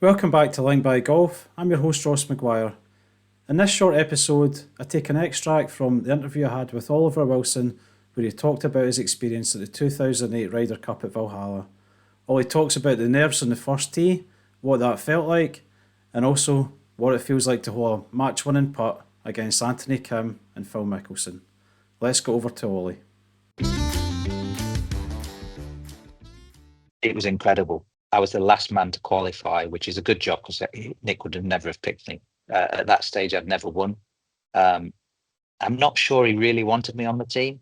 Welcome back to Line by Golf. I'm your host Ross McGuire. In this short episode, I take an extract from the interview I had with Oliver Wilson where he talked about his experience at the 2008 Ryder Cup at Valhalla. Ollie talks about the nerves on the first tee, what that felt like, and also what it feels like to hold a match-winning putt against Anthony Kim and Phil Mickelson. Let's go over to Ollie. It was incredible. I was the last man to qualify, which is a good job because Nick would have never have picked me. At that stage, I'd never won. I'm not sure he really wanted me on the team,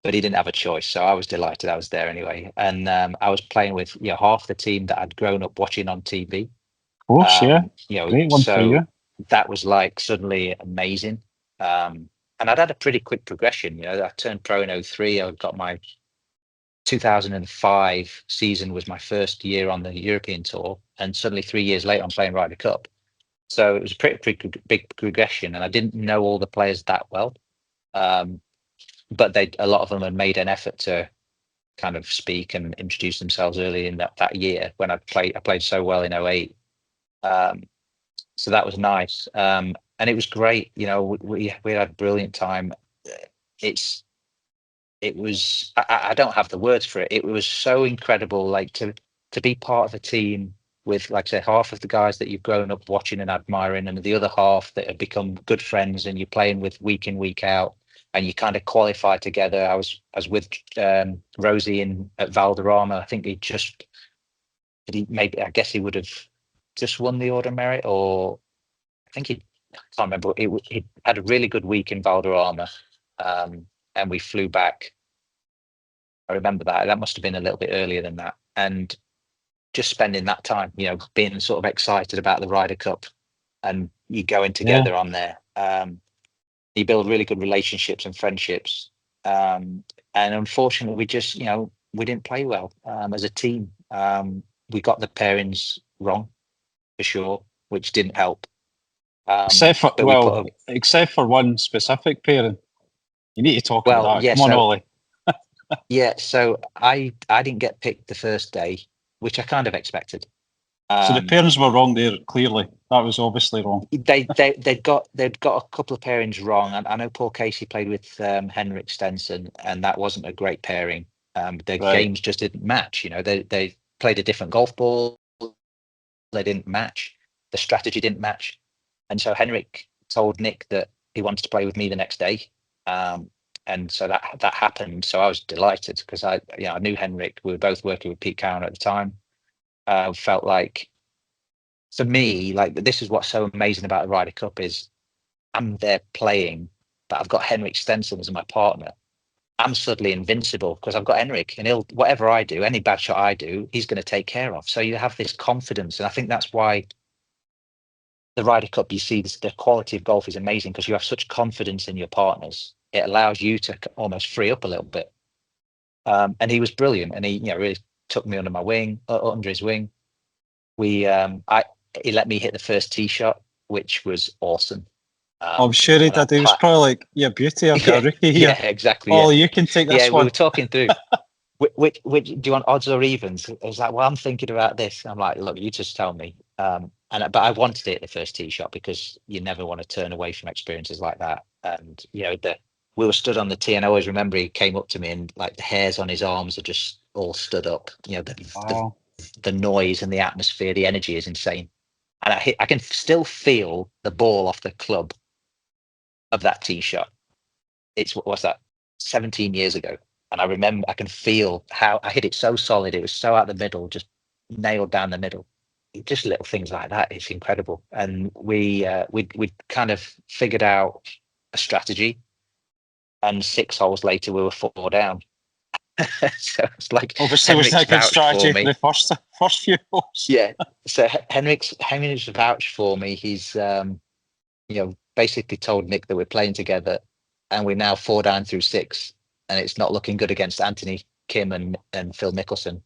but he didn't have a choice. So I was delighted I was there anyway. And I was playing with half the team that I'd grown up watching on TV. Of course, great one for you. That was like suddenly amazing. And I'd had a pretty quick progression. I turned pro in 2003. I got my 2005 season was my first year on the European tour, and suddenly 3 years later I'm playing Ryder Cup. So it was a pretty big progression, and I didn't know all the players that well, but a lot of them had made an effort to kind of speak and introduce themselves early in that year when I played so well in 2008. So that was nice, and it was great. We had a brilliant time. It was I don't have the words for it. It was so incredible, like to be part of a team with, like I say, half of the guys that you've grown up watching and admiring, and the other half that have become good friends, and you're playing with week in, week out, and you kind of qualify together. I was with Rosie at Valderrama. I think I guess he would have just won the Order of Merit, or I think I can't remember. He had a really good week in Valderrama. And we flew back. I remember that must have been a little bit earlier than that. And just spending that time, being sort of excited about the Ryder Cup, and you going together on there. You build really good relationships and friendships. And unfortunately, we just, we didn't play well as a team. We got the pairings wrong, for sure, which didn't help. Except for one specific pairing. You need to talk about that. Yeah, Come on, Ollie. Yeah, so I didn't get picked the first day, which I kind of expected. So the pairings were wrong there, clearly. That was obviously wrong. They'd got a couple of pairings wrong. I know Paul Casey played with Henrik Stenson, and that wasn't a great pairing. Games just didn't match. They played a different golf ball. They didn't match. The strategy didn't match. And so Henrik told Nick that he wanted to play with me the next day. And so that happened. So I was delighted because I knew Henrik. We were both working with Pete Cowan at the time. Felt like, for me, like, this is what's so amazing about the Ryder Cup is I'm there playing, but I've got Henrik Stenson as my partner. I'm suddenly invincible because I've got Henrik, and whatever I do, any bad shot I do, he's going to take care of. So you have this confidence, and I think that's why the Ryder Cup, you see the quality of golf is amazing because you have such confidence in your partners. It allows you to almost free up a little bit. And he was brilliant, and he really took me under his wing. He let me hit the first tee shot, which was awesome. I'm sure he did. He was probably like, "Yeah, beauty, I've got a rookie here." Yeah, exactly. Oh, you can take this one. We were talking through. Which do you want, odds or evens? I was like, well, I'm thinking about this. I'm like, look, you just tell me. But I wanted it at the first tee shot because you never want to turn away from experiences like that. And we were stood on the tee, and I always remember he came up to me, and like the hairs on his arms are just all stood up. The noise and the atmosphere, the energy is insane. And I can still feel the ball off the club of that tee shot. What's that? 17 years ago. And I remember, I can feel how I hit it so solid. It was so out the middle, just nailed down the middle. Just little things like that. It's incredible. And we kind of figured out a strategy. And 6 holes later, we were 4 down. So it's like, obviously, was that a good strategy for the first few holes? Yeah. So Henrik's vouched for me. He's basically told Nick that we're playing together, and we're now 4 down through 6. And it's not looking good against Anthony Kim and Phil Mickelson.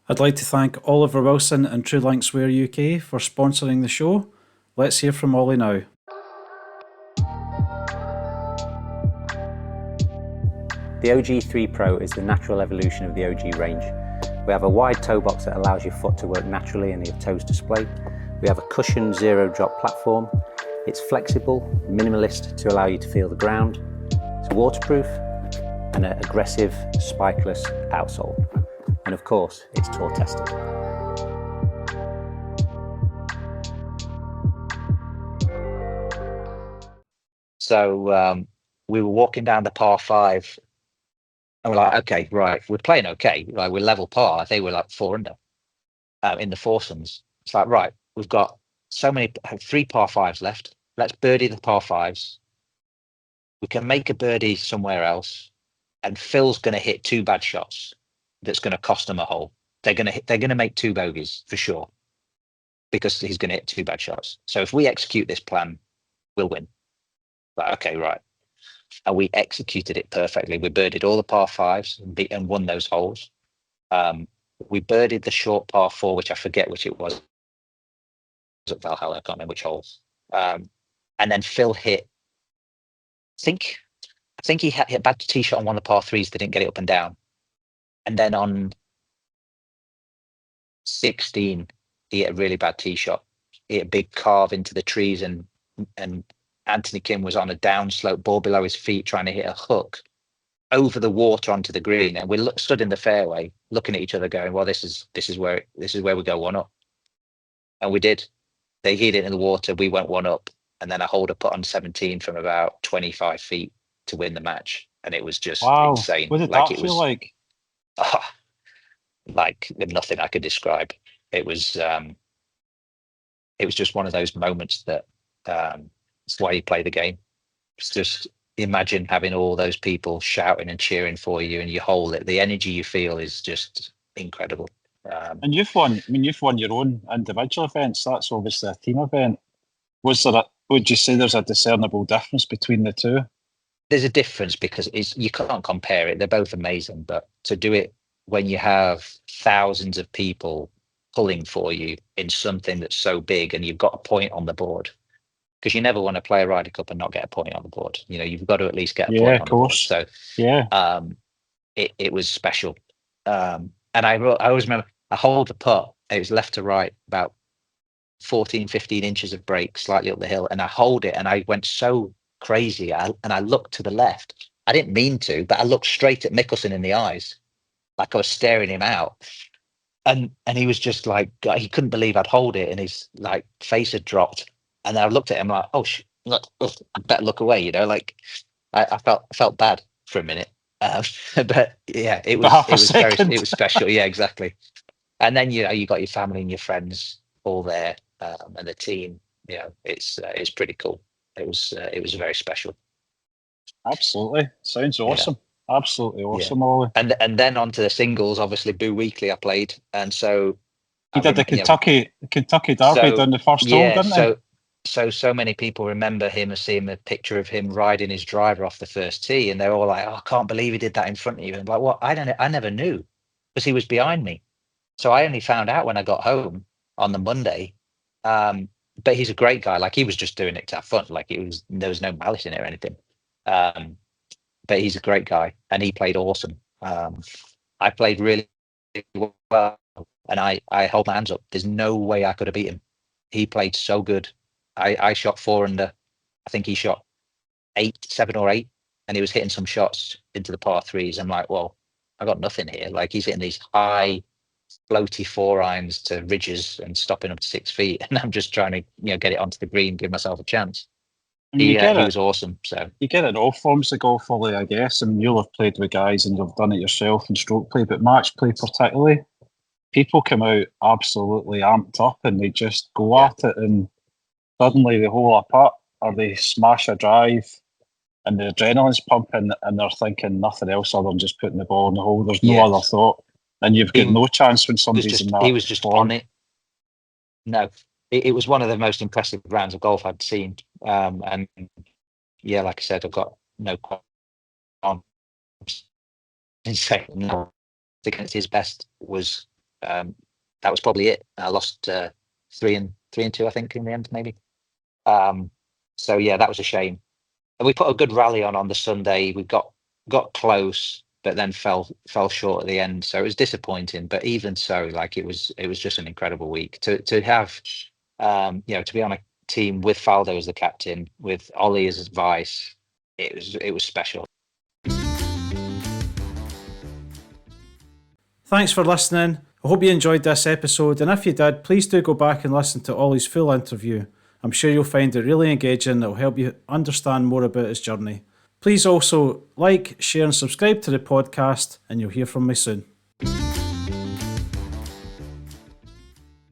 I'd like to thank Oliver Wilson and TRUELinkswear UK for sponsoring the show. Let's hear from Ollie now. The OG3 Pro is the natural evolution of the OG range, We have a wide toe box that allows your foot to work naturally and your toes display. We have a cushioned zero drop platform. It's flexible, minimalist to allow you to feel the ground. It's waterproof and an aggressive spikeless outsole. And of course, it's tour tested. So we were walking down the par 5 and we're like, okay, right, we're playing okay. Like, we're level par. They were like 4 under in the foursomes. It's like, right, we've got 3 par 5s left. Let's birdie the par 5s. We can make a birdie somewhere else. And Phil's going to hit 2 bad shots. That's going to cost them a hole. They're going to make 2 bogeys for sure, because he's going to hit 2 bad shots. So if we execute this plan, we'll win. Like, okay, right. And we executed it perfectly. We birdied all the par 5s and won those holes. We birdied the short par 4, which I forget which it was at Valhalla. I can't remember which holes. And then Phil hit, I think he hit a bad tee shot on one of the par 3s. They didn't get it up and down. And then on 16, he hit a really bad tee shot. He hit a big carve into the trees, and Anthony Kim was on a downslope, ball below his feet, trying to hit a hook over the water onto the green. And we stood in the fairway, looking at each other, going, "Well, this is where we go one up." And we did. They hit it in the water. We went one up, and then I holed a putt on 17 from about 25 feet to win the match. And it was just insane. What did that feel like? Like nothing I could describe. It was just one of those moments that it's why you play the game. It's just, imagine having all those people shouting and cheering for you, and you hold it. The energy you feel is just incredible. And you've won your own individual events. That's obviously a team event. Would you say there's a discernible difference between the two? There's a difference because you can't compare it. They're both amazing, but to do it when you have thousands of people pulling for you in something that's so big, and you've got a point on the board, because you never want to play a Ryder Cup and not get a point on the board. You know, you've got to at least get a point on the board. So yeah, it was special. And I always remember I hold the putt. It was left to right, about 14, 15 inches of break, slightly up the hill, and I hold it, and I went so crazy. And I looked to the left. I didn't mean to, but I looked straight at Mickelson in the eyes, like I was staring him out. And he was just like, he couldn't believe I'd hold it, and his like face had dropped. And I looked at him like, oh, I better look away, you know. Like I felt bad for a minute, but yeah, it was special. Yeah, exactly. And then you got your family and your friends all there, and the team. You know, it's pretty cool. It was very special. Absolutely, sounds awesome. Yeah. Absolutely awesome, Ollie. And then onto the singles. Obviously, Boo Weekley I played, and so he did the Kentucky Derby down the first hole, didn't he? So many people remember him as seeing a picture of him riding his driver off the first tee, and they're all like, "Oh, I can't believe he did that in front of you." And like, what? I never knew, because he was behind me. So I only found out when I got home on the Monday. But he's a great guy. Like, he was just doing it to have fun. Like, there was no malice in it or anything. But he's a great guy, and he played awesome. I played really well, and I hold my hands up. There's no way I could have beat him. He played so good. I shot 4 under. I think he shot 7 or 8, and he was hitting some shots into the par 3s. I'm like, well, I got nothing here. Like, he's hitting these high, floaty 4-irons to ridges and stopping up to 6 feet, and I'm just trying to get it onto the green, give myself a chance. He was awesome. So you get it in all forms of golf, Ollie, I guess. I mean, you'll have played with guys and you've done it yourself in stroke play, but match play particularly, people come out absolutely amped up and they just go at it, and suddenly they hole a putt or they smash a drive and the adrenaline's pumping and they're thinking nothing else other than just putting the ball in the hole. There's no other thought, and you've got no chance when somebody's in that. He was just on it. No. It was one of the most impressive rounds of golf I'd seen. And yeah, like I said, I've got no on saying no against his best was that was probably it. I lost 3 and 2, I think, in the end, maybe. So yeah, that was a shame. And we put a good rally on the Sunday. We got close, but then fell short at the end. So it was disappointing. But even so, like it was just an incredible week to have, to be on a team with Faldo as the captain, with Ollie as vice. It was special. Thanks for listening. I hope you enjoyed this episode, and if you did, please do go back and listen to Ollie's full interview. I'm sure you'll find it really engaging and it'll help you understand more about his journey. Please also like, share and subscribe to the podcast, and you'll hear from me soon.